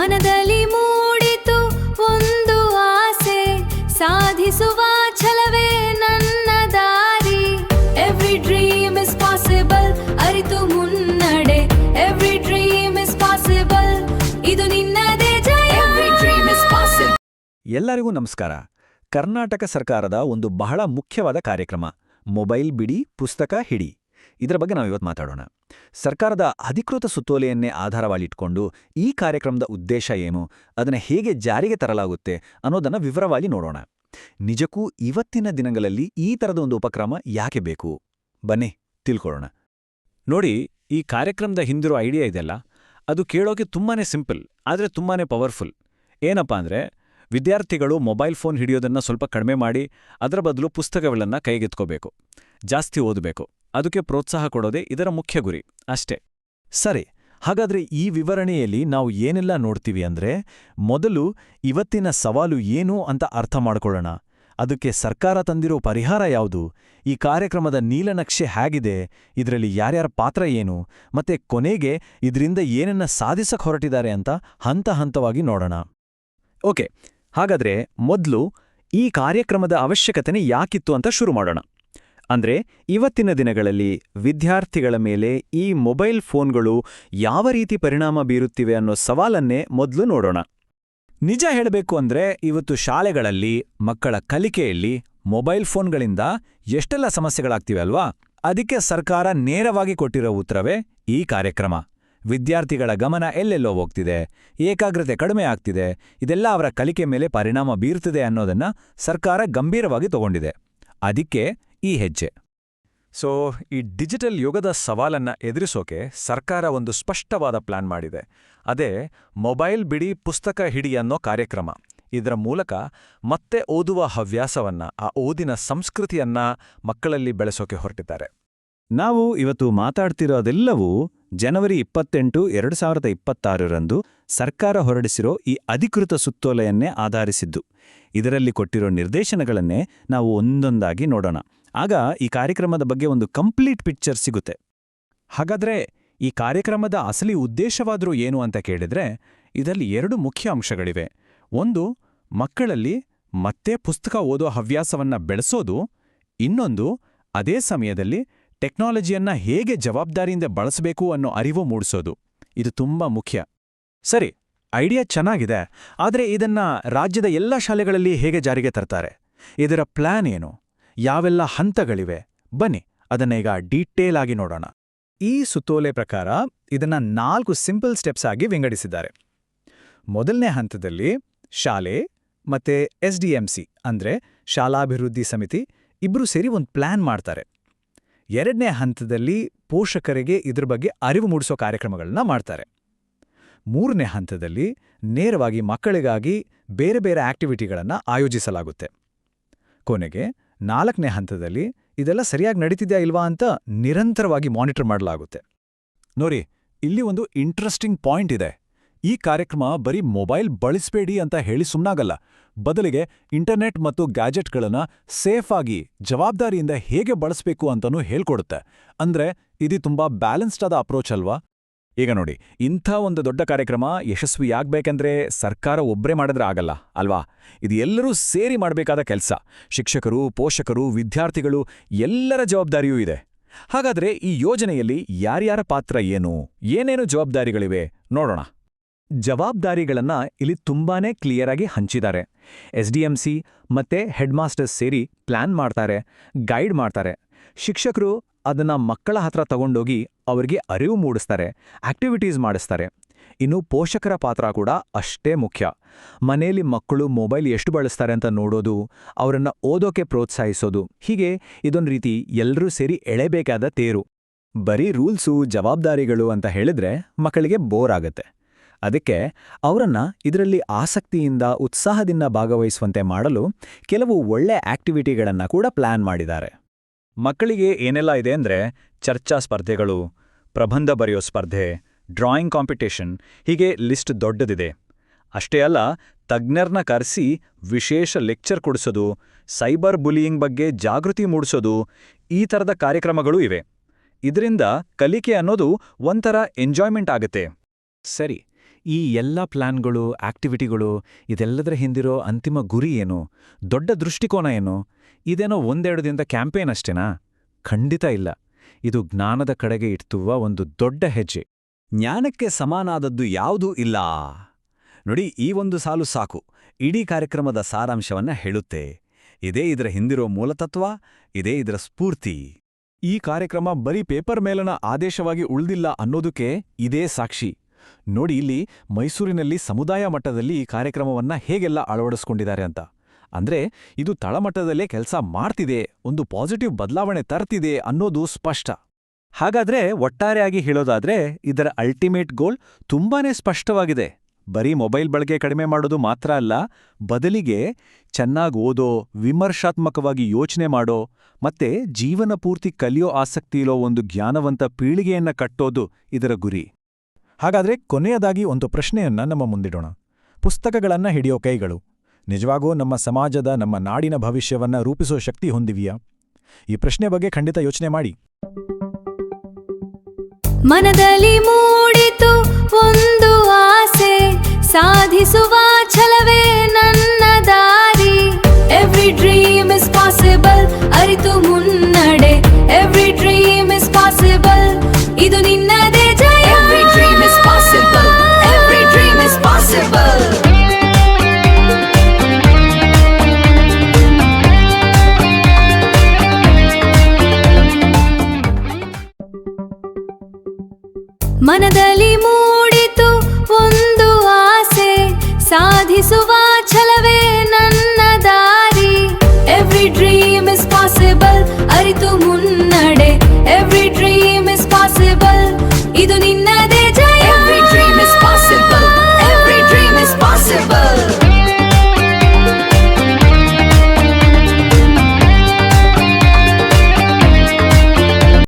ಮನದಲ್ಲಿ ಮೂಡಿತು ಒಂದು ಆಸೆ, ಸಾಧಿಸುವ ಛಲವೇ ನನ್ನ ದಾರಿ. ಎವ್ರಿ ಡ್ರೀಮ್ ಇಸ್ ಪಾಸಿಬಲ್, ಅರಿತು ಮುನ್ನಡೆ. ಎವ್ರಿ ಡ್ರೀಮ್ ಇಸ್ ಪಾಸಿಬಲ್, ಇದು ನಿನ್ನದೇ ಜಯ. Every dream is possible. ಎಲ್ಲರಿಗೂ ನಮಸ್ಕಾರ. ಕರ್ನಾಟಕ ಸರ್ಕಾರದ ಒಂದು ಬಹಳ ಮುಖ್ಯವಾದ ಕಾರ್ಯಕ್ರಮ ಮೊಬೈಲ್ ಬಿಡಿ ಪುಸ್ತಕ ಹಿಡಿ. ಇದರ ಬಗ್ಗೆ ನಾವು ಇವತ್ತು ಮಾತಾಡೋಣ. ಸರ್ಕಾರದ ಅಧಿಕೃತ ಸುತ್ತೋಲೆಯನ್ನೇ ಆಧಾರವಾಗಿಟ್ಕೊಂಡು ಈ ಕಾರ್ಯಕ್ರಮದ ಉದ್ದೇಶ ಏನು, ಅದನ್ನು ಹೇಗೆ ಜಾರಿಗೆ ತರಲಾಗುತ್ತೆ ಅನ್ನೋದನ್ನು ವಿವರವಾಗಿ ನೋಡೋಣ. ನಿಜಕ್ಕೂ ಇವತ್ತಿನ ದಿನಗಳಲ್ಲಿ ಈ ಥರದ ಒಂದು ಉಪಕ್ರಮ ಯಾಕೆ ಬೇಕು? ಬನ್ನಿ ತಿಳ್ಕೊಳ್ಳೋಣ. ನೋಡಿ, ಈ ಕಾರ್ಯಕ್ರಮದ ಹಿಂದಿರೋ ಐಡಿಯಾ ಇದೆಯಲ್ಲ, ಅದು ಕೇಳೋಕೆ ತುಂಬಾನೇ ಸಿಂಪಲ್, ಆದರೆ ತುಂಬಾನೇ ಪವರ್ಫುಲ್. ಏನಪ್ಪಾ ಅಂದರೆ, ವಿದ್ಯಾರ್ಥಿಗಳು ಮೊಬೈಲ್ ಫೋನ್ ಹಿಡಿಯೋದನ್ನು ಸ್ವಲ್ಪ ಕಡಿಮೆ ಮಾಡಿ ಅದರ ಬದಲು ಪುಸ್ತಕಗಳನ್ನು ಕೈಗೆತ್ಕೋಬೇಕು, ಜಾಸ್ತಿ ಓದಬೇಕು. ಅದಕ್ಕೆ ಪ್ರೋತ್ಸಾಹ ಕೊಡೋದೇ ಇದರ ಮುಖ್ಯ ಗುರಿ ಅಷ್ಟೇ. ಸರಿ, ಹಾಗಾದ್ರೆ ಈ ವಿವರಣೆಯಲ್ಲಿ ನಾವು ಏನೆಲ್ಲ ನೋಡ್ತೀವಿ ಅಂದ್ರೆ, ಮೊದಲು ಇವತ್ತಿನ ಸವಾಲು ಏನು ಅಂತ ಅರ್ಥ ಮಾಡ್ಕೊಳ್ಳೋಣ. ಅದಕ್ಕೆ ಸರ್ಕಾರ ತಂದಿರೋ ಪರಿಹಾರ ಯಾವುದು, ಈ ಕಾರ್ಯಕ್ರಮದ ನೀಲನಕ್ಷೆ ಹೇಗಿದೆ, ಇದರಲ್ಲಿ ಯಾರ್ಯಾರ ಪಾತ್ರ ಏನು, ಮತ್ತೆ ಕೊನೆಗೆ ಇದರಿಂದ ಏನನ್ನ ಸಾಧಿಸಕ್ ಹೊರಟಿದ್ದಾರೆ ಅಂತ ಹಂತ ಹಂತವಾಗಿ ನೋಡೋಣ. ಓಕೆ, ಹಾಗಾದ್ರೆ ಮೊದಲು ಈ ಕಾರ್ಯಕ್ರಮದ ಅವಶ್ಯಕತೆನೇ ಯಾಕಿತ್ತು ಅಂತ ಶುರು ಮಾಡೋಣ. ಅಂದ್ರೆ, ಇವತ್ತಿನ ದಿನಗಳಲ್ಲಿ ವಿದ್ಯಾರ್ಥಿಗಳ ಮೇಲೆ ಈ ಮೊಬೈಲ್ ಫೋನ್ಗಳು ಯಾವ ರೀತಿ ಪರಿಣಾಮ ಬೀರುತ್ತಿವೆ ಅನ್ನೋ ಸವಾಲನ್ನೇ ಮೊದಲು ನೋಡೋಣ. ನಿಜ ಹೇಳಬೇಕು ಅಂದ್ರೆ, ಇವತ್ತು ಶಾಲೆಗಳಲ್ಲಿ ಮಕ್ಕಳ ಕಲಿಕೆಯಲ್ಲಿ ಮೊಬೈಲ್ ಫೋನ್ಗಳಿಂದ ಎಷ್ಟೆಲ್ಲ ಸಮಸ್ಯೆಗಳಾಗ್ತಿವೆ ಅಲ್ವಾ? ಅದಕ್ಕೆ ಸರ್ಕಾರ ನೇರವಾಗಿ ಕೊಟ್ಟಿರೋ ಉತ್ತರವೇ ಈ ಕಾರ್ಯಕ್ರಮ. ವಿದ್ಯಾರ್ಥಿಗಳ ಗಮನ ಎಲ್ಲೆಲ್ಲೋ ಹೋಗ್ತಿದೆ, ಏಕಾಗ್ರತೆ ಕಡಿಮೆ ಆಗ್ತಿದೆ, ಇದೆಲ್ಲ ಅವರ ಕಲಿಕೆ ಮೇಲೆ ಪರಿಣಾಮ ಬೀರ್ತಿದೆ ಅನ್ನೋದನ್ನ ಸರ್ಕಾರ ಗಂಭೀರವಾಗಿ ತಗೊಂಡಿದೆ. ಅದಕ್ಕೆ ಈ ಹೆಜ್ಜೆ. ಈ ಡಿಜಿಟಲ್ ಯುಗದ ಸವಾಲನ್ನ ಎದುರಿಸೋಕೆ ಸರ್ಕಾರ ಒಂದು ಸ್ಪಷ್ಟವಾದ ಪ್ಲಾನ್ ಮಾಡಿದೆ. ಅದೇ ಮೊಬೈಲ್ ಬಿಡಿ ಪುಸ್ತಕ ಹಿಡಿ ಅನ್ನೋ ಕಾರ್ಯಕ್ರಮ. ಇದರ ಮೂಲಕ ಮತ್ತೆ ಓದುವ ಹವ್ಯಾಸವನ್ನ, ಆ ಓದಿನ ಸಂಸ್ಕೃತಿಯನ್ನ ಮಕ್ಕಳಲ್ಲಿ ಬೆಳೆಸೋಕೆ ಹೊರಟಿದ್ದಾರೆ. ನಾವು ಇವತ್ತು ಮಾತಾಡ್ತಿರೋದೆಲ್ಲವೂ ಜನವರಿ 28, 2026ರಂದು ಸರ್ಕಾರ ಹೊರಡಿಸಿರೋ ಈ ಅಧಿಕೃತ ಸುತ್ತೋಲೆಯನ್ನೇ ಆಧರಿಸಿದ್ದು. ಇದರಲ್ಲಿ ಕೊಟ್ಟಿರೋ ನಿರ್ದೇಶನಗಳನ್ನೇ ನಾವು ಒಂದೊಂದಾಗಿ ನೋಡೋಣ. ಆಗ ಈ ಕಾರ್ಯಕ್ರಮದ ಬಗ್ಗೆ ಒಂದು ಕಂಪ್ಲೀಟ್ ಪಿಕ್ಚರ್ ಸಿಗುತ್ತೆ. ಹಾಗಾದ್ರೆ ಈ ಕಾರ್ಯಕ್ರಮದ ಅಸಲಿ ಉದ್ದೇಶವಾದ್ರೂ ಏನು ಅಂತ ಕೇಳಿದ್ರೆ, ಇದರಲ್ಲಿ 2 ಮುಖ್ಯ ಅಂಶಗಳಿವೆ. ಒಂದು, ಮಕ್ಕಳಲ್ಲಿ ಮತ್ತೆ ಪುಸ್ತಕ ಓದೋ ಹವ್ಯಾಸವನ್ನ ಬೆಳೆಸೋದು. ಇನ್ನೊಂದು, ಅದೇ ಸಮಯದಲ್ಲಿ ಟೆಕ್ನಾಲಜಿಯನ್ನ ಹೇಗೆ ಜವಾಬ್ದಾರಿಯಿಂದ ಬಳಸಬೇಕು ಅನ್ನೋ ಅರಿವು ಮೂಡಿಸೋದು. ಇದು ತುಂಬಾ ಮುಖ್ಯ. ಸರಿ, ಐಡಿಯಾ ಚೆನ್ನಾಗಿದೆ, ಆದರೆ ಇದನ್ನ ರಾಜ್ಯದ ಎಲ್ಲ ಶಾಲೆಗಳಲ್ಲಿ ಹೇಗೆ ಜಾರಿಗೆ ತರ್ತಾರೆ? ಇದರ ಪ್ಲಾನ್ ಏನು? ಯಾವೆಲ್ಲ ಹಂತಗಳಿವೆ? ಬನ್ನಿ ಅದನ್ನ ಈಗ ಡೀಟೇಲ್ ಆಗಿ ನೋಡೋಣ. ಈ ಸುತ್ತೋಲೆ ಪ್ರಕಾರ ಇದನ್ನ 4 ಸಿಂಪಲ್ ಸ್ಟೆಪ್ಸ್ ಆಗಿ ವಿಂಗಡಿಸಿದ್ದಾರೆ. ಮೊದಲನೇ ಹಂತದಲ್ಲಿ ಶಾಲೆ ಮತ್ತೆ SDMC ಅಂದ್ರೆ ಶಾಲಾಭಿವೃದ್ಧಿ ಸಮಿತಿ ಇಬ್ರು ಸೇರಿ ಒಂದು ಪ್ಲಾನ್ ಮಾಡ್ತಾರೆ. ಎರಡನೇ ಹಂತದಲ್ಲಿ ಪೋಷಕರಿಗೆ ಇದ್ರ ಬಗ್ಗೆ ಅರಿವು ಮೂಡಿಸೋ ಕಾರ್ಯಕ್ರಮಗಳನ್ನ ಮಾಡ್ತಾರೆ. ಮೂರನೇ ಹಂತದಲ್ಲಿ ನೇರವಾಗಿ ಮಕ್ಕಳಿಗಾಗಿ ಬೇರೆ ಬೇರೆ ಆಕ್ಟಿವಿಟಿಗಳನ್ನು ಆಯೋಜಿಸಲಾಗುತ್ತೆ. ಕೊನೆಗೆ 4ನೇ ಹಂತದಲ್ಲಿ ಇದೆಲ್ಲ ಸರಿಯಾಗಿ ನಡೀತಿದ್ಯಾ ಇಲ್ವಾ ಅಂತ ನಿರಂತರವಾಗಿ ಮಾನಿಟರ್ ಮಾಡಲಾಗುತ್ತೆ. ನೋಡಿ, ಇಲ್ಲಿ ಒಂದು ಇಂಟ್ರೆಸ್ಟಿಂಗ್ ಪಾಯಿಂಟ್ ಇದೆ. ಈ ಕಾರ್ಯಕ್ರಮ ಬರೀ ಮೊಬೈಲ್ ಬಳಸಬೇಡಿ ಅಂತ ಹೇಳಿ ಸುಮ್ನಾಗಲ್ಲ. ಬದಲಿಗೆ ಇಂಟರ್ನೆಟ್ ಮತ್ತು ಗ್ಯಾಜೆಟ್ಗಳನ್ನು ಸೇಫ್ ಆಗಿ ಜವಾಬ್ದಾರಿಯಿಂದ ಹೇಗೆ ಬಳಸಬೇಕು ಅಂತನೂ ಹೇಳ್ಕೊಡುತ್ತೆ. ಅಂದ್ರೆ ಇದು ತುಂಬಾ ಬ್ಯಾಲೆನ್ಸ್ಡ್ ಆದ ಅಪ್ರೋಚ್ ಅಲ್ವಾ? ಈಗ ನೋಡಿ, ಇಂಥ ಒಂದು ದೊಡ್ಡ ಕಾರ್ಯಕ್ರಮ ಯಶಸ್ವಿಯಾಗಬೇಕೆಂದ್ರೆ ಸರ್ಕಾರ ಒಬ್ಬರೇ ಮಾಡಿದ್ರೆ ಆಗಲ್ಲ ಅಲ್ವಾ? ಇದು ಎಲ್ಲರೂ ಸೇರಿ ಮಾಡಬೇಕಾದ ಕೆಲಸ. ಶಿಕ್ಷಕರು, ಪೋಷಕರು, ವಿದ್ಯಾರ್ಥಿಗಳು ಎಲ್ಲರ ಜವಾಬ್ದಾರಿಯೂ ಇದೆ. ಹಾಗಾದ್ರೆ ಈ ಯೋಜನೆಯಲ್ಲಿ ಯಾರ್ಯಾರ ಪಾತ್ರ ಏನು, ಏನೇನು ಜವಾಬ್ದಾರಿಗಳಿವೆ ನೋಡೋಣ. ಜವಾಬ್ದಾರಿಗಳನ್ನ ಇಲ್ಲಿ ತುಂಬಾನೇ ಕ್ಲಿಯರ್ ಆಗಿ ಹಂಚಿದ್ದಾರೆ. SDMC ಮತ್ತೆ ಹೆಡ್ ಮಾಸ್ಟರ್ಸ್ ಸೇರಿ ಪ್ಲಾನ್ ಮಾಡ್ತಾರೆ, ಗೈಡ್ ಮಾಡ್ತಾರೆ. ಶಿಕ್ಷಕರು ಅದನ್ನ ಮಕ್ಕಳ ಹತ್ರ ತಗೊಂಡೋಗಿ ಅವರಿಗೆ ಅರಿವು ಮೂಡಿಸ್ತಾರೆ, ಆಕ್ಟಿವಿಟೀಸ್ ಮಾಡಿಸ್ತಾರೆ. ಇನ್ನು ಪೋಷಕರ ಪಾತ್ರ ಕೂಡ ಅಷ್ಟೇ ಮುಖ್ಯ. ಮನೆಯಲ್ಲಿ ಮಕ್ಕಳು ಮೊಬೈಲ್ ಎಷ್ಟು ಬಳಸ್ತಾರೆ ಅಂತ ನೋಡೋದು, ಅವರನ್ನ ಓದೋಕೆ ಪ್ರೋತ್ಸಾಹಿಸೋದು. ಹೀಗೆ ಇದೊಂದು ರೀತಿ ಎಲ್ಲರೂ ಸೇರಿ ಎಳೆಬೇಕಾದ ತೇರು. ಬರೀ ರೂಲ್ಸು, ಜವಾಬ್ದಾರಿಗಳು ಅಂತ ಹೇಳಿದ್ರೆ ಮಕ್ಕಳಿಗೆ ಬೋರ್ ಆಗತ್ತೆ. ಅದಕ್ಕೆ ಅವರನ್ನ ಇದರಲ್ಲಿ ಆಸಕ್ತಿಯಿಂದ, ಉತ್ಸಾಹದಿಂದ ಭಾಗವಹಿಸುವಂತೆ ಮಾಡಲು ಕೆಲವು ಒಳ್ಳೆ ಆಕ್ಟಿವಿಟಿಗಳನ್ನ ಕೂಡ ಪ್ಲಾನ್ ಮಾಡಿದ್ದಾರೆ. ಮಕ್ಕಳಿಗೆ ಏನೆಲ್ಲ ಇದೆ ಅಂದ್ರೆ, ಚರ್ಚಾ ಸ್ಪರ್ಧೆಗಳು, ಪ್ರಬಂಧ ಬರೆಯೋ ಸ್ಪರ್ಧೆ, ಡ್ರಾಯಿಂಗ್ ಕಾಂಪಿಟೇಷನ್, ಹೀಗೆ ಲಿಸ್ಟ್ ದೊಡ್ಡದಿದೆ. ಅಷ್ಟೇ ಅಲ್ಲ, ತಜ್ಞರನ್ನ ಕರೆಸಿ ವಿಶೇಷ ಲೆಕ್ಚರ್ ಕೊಡಿಸೋದು, ಸೈಬರ್ ಬುಲಿಯಿಂಗ್ ಬಗ್ಗೆ ಜಾಗೃತಿ ಮೂಡಿಸೋದು, ಈ ಥರದ ಕಾರ್ಯಕ್ರಮಗಳೂ ಇವೆ. ಇದರಿಂದ ಕಲಿಕೆ ಅನ್ನೋದು ಒಂಥರ ಎಂಜಾಯ್ಮೆಂಟ್ ಆಗುತ್ತೆ. ಸರಿ, ಈ ಎಲ್ಲ ಪ್ಲಾನ್ಗಳು ಆಕ್ಟಿವಿಟಿಗಳು ಇದೆಲ್ಲದರ ಹಿಂದಿರೋ ಅಂತಿಮ ಗುರಿ ಏನು, ದೊಡ್ಡ ದೃಷ್ಟಿಕೋನ ಏನು? ಇದೇನೋ ಒಂದೆರಡು ದಿನದ ಕ್ಯಾಂಪೇನ್ ಅಷ್ಟೇನಾ? ಖಂಡಿತ ಇಲ್ಲ. ಇದು ಜ್ಞಾನದ ಕಡೆಗೆ ಇಡ್ತುವ ಒಂದು ದೊಡ್ಡ ಹೆಜ್ಜೆ. ಜ್ಞಾನಕ್ಕೆ ಸಮಾನಾದದ್ದು ಯಾವುದೂ ಇಲ್ಲ. ನೋಡಿ, ಈ ಒಂದು ಸಾಲು ಸಾಕು, ಇಡೀ ಕಾರ್ಯಕ್ರಮದ ಸಾರಾಂಶವನ್ನ ಹೇಳುತ್ತೆ. ಇದೇ ಇದರ ಹಿಂದಿರೋ ಮೂಲತತ್ವ, ಇದೇ ಇದರ ಸ್ಫೂರ್ತಿ. ಈ ಕಾರ್ಯಕ್ರಮ ಬರೀ ಪೇಪರ್ ಮೇಲನ ಆದೇಶವಾಗಿ ಉಳ್ದಿಲ್ಲ ಅನ್ನೋದಕ್ಕೆ ಇದೇ ಸಾಕ್ಷಿ. ನೋಡಿ, ಇಲ್ಲಿ ಮೈಸೂರಿನಲ್ಲಿ ಸಮುದಾಯ ಮಟ್ಟದಲ್ಲಿ ಈ ಕಾರ್ಯಕ್ರಮವನ್ನ ಹೇಗೆಲ್ಲ ಅಳವಡಿಸ್ಕೊಂಡಿದ್ದಾರೆ ಅಂತ. ಅಂದ್ರೆ ಇದು ತಳಮಟ್ಟದಲ್ಲೇ ಕೆಲಸ ಮಾಡ್ತಿದೆ, ಒಂದು ಪಾಸಿಟಿವ್ ಬದಲಾವಣೆ ತರ್ತಿದೆ ಅನ್ನೋದು ಸ್ಪಷ್ಟ. ಹಾಗಾದ್ರೆ ಒಟ್ಟಾರೆಯಾಗಿ ಹೇಳೋದಾದ್ರೆ ಇದರ ಅಲ್ಟಿಮೇಟ್ ಗೋಲ್ ತುಂಬಾನೇ ಸ್ಪಷ್ಟವಾಗಿದೆ. ಬರೀ ಮೊಬೈಲ್ ಬಳಕೆ ಕಡಿಮೆ ಮಾಡೋದು ಮಾತ್ರ ಅಲ್ಲ, ಬದಲಿಗೆ ಚೆನ್ನಾಗಿ ಓದೋ, ವಿಮರ್ಶಾತ್ಮಕವಾಗಿ ಯೋಚನೆ ಮಾಡೋ ಮತ್ತೆ ಜೀವನ ಪೂರ್ತಿ ಕಲಿಯೋ ಆಸಕ್ತಿಯಿರೋ ಒಂದು ಜ್ಞಾನವಂತ ಪೀಳಿಗೆಯನ್ನ ಕಟ್ಟೋದು ಇದರ ಗುರಿ. ಹಾಗಾದ್ರೆ ಕೊನೆಯದಾಗಿ ಒಂದು ಪ್ರಶ್ನೆಯನ್ನ ನಮ್ಮ ಮುಂದಿಡೋಣ. ಪುಸ್ತಕಗಳನ್ನ ಹಿಡಿಯೋ ಕೈಗಳು ನಿಜವಾಗೂ ನಮ್ಮ ಸಮಾಜದ, ನಮ್ಮ ನಾಡಿನ ಭವಿಷ್ಯವನ್ನ ರೂಪಿಸೋ ಶಕ್ತಿ ಹೊಂದಿವೆಯಾ? ಈ ಪ್ರಶ್ನೆ ಬಗ್ಗೆ ಖಂಡಿತ ಯೋಚನೆ ಮಾಡಿ. ಮನದಲ್ಲಿ ಮೂಡಿತು ಒಂದು ಆಸೆ, ಸಾಧಿಸುವ ಛಲವೇ ನನ್ನ ದಾರಿ. ಎವ್ರಿ ಡ್ರೀಮ್ ಇಸ್ ಪಾಸಿಬಲ್, ಅರಿತು ಮುನ್ನಡೆ. ಎವ್ರಿ ಡ್ರೀಮ್ ಇಸ್ ಪಾಸಿಬಲ್, ಇದು ನಿನ್ನದೇ ಜಯ. Every dream is possible, every dream is possible. ಮನದಲ್ಲಿ